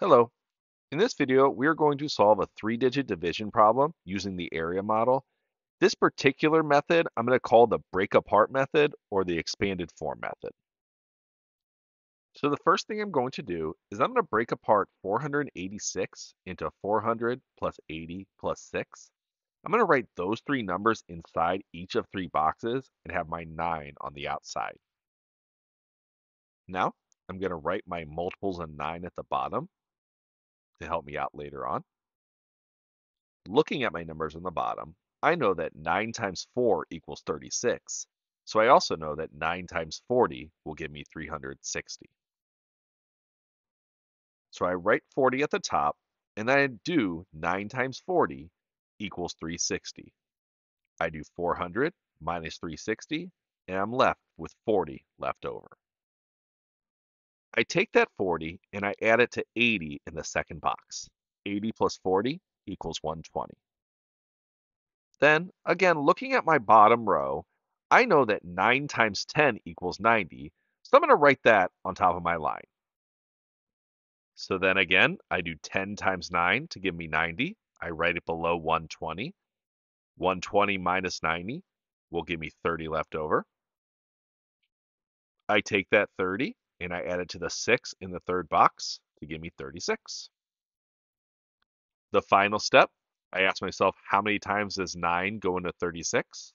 Hello. In this video, we are going to solve a three-digit division problem using the area model. This particular method, I'm going to call the break apart method or the expanded form method. So the first thing I'm going to do is I'm going to break apart 486 into 400 plus 80 plus 6. I'm going to write those three numbers inside each of three boxes and have my 9 on the outside. Now, I'm going to write my multiples of 9 at the bottom to help me out later on. Looking at my numbers on the bottom, I know that 9 times 4 equals 36. So I also know that 9 times 40 will give me 360. So I write 40 at the top, and then I do 9 times 40 equals 360. I do 400 minus 360, and I'm left with 40 left over. I take that 40 and I add it to 80 in the second box. 80 plus 40 equals 120. Then, again, looking at my bottom row, I know that 9 times 10 equals 90, so I'm going to write that on top of my line. So then again, I do 10 times 9 to give me 90. I write it below 120. 120 minus 90 will give me 30 left over. I take that 30 and I add it to the 6 in the third box to give me 36. The final step, I ask myself, how many times does 9 go into 36?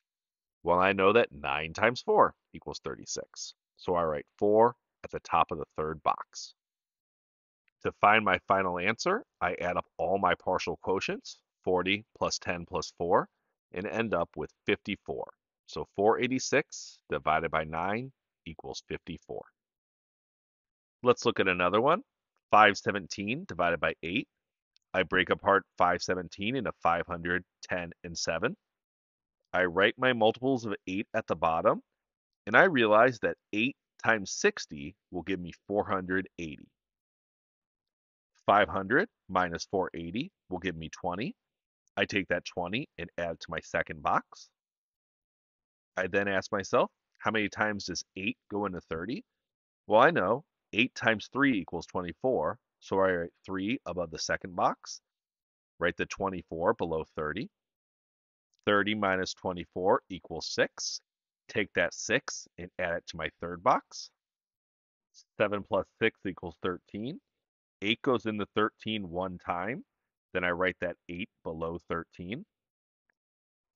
Well, I know that 9 times 4 equals 36. So I write 4 at the top of the third box. To find my final answer, I add up all my partial quotients, 40 plus 10 plus 4, and end up with 54. So 486 divided by 9 equals 54. Let's look at another one. 517 divided by 8. I break apart 517 into 500, 10, and 7. I write my multiples of 8 at the bottom, and I realize that 8 times 60 will give me 480. 500 minus 480 will give me 20. I take that 20 and add it to my second box. I then ask myself, how many times does 8 go into 30? Well, I know 8 times 3 equals 24, so I write 3 above the second box, write the 24 below 30. 30 minus 24 equals 6. Take that 6 and add it to my third box. 7 plus 6 equals 13. 8 goes into 13 one time. Then I write that 8 below 13.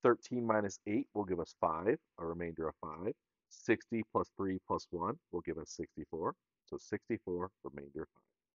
13 minus 8 will give us 5, a remainder of 5. 60 plus 3 plus 1 will give us 64. So 64, remainder 5.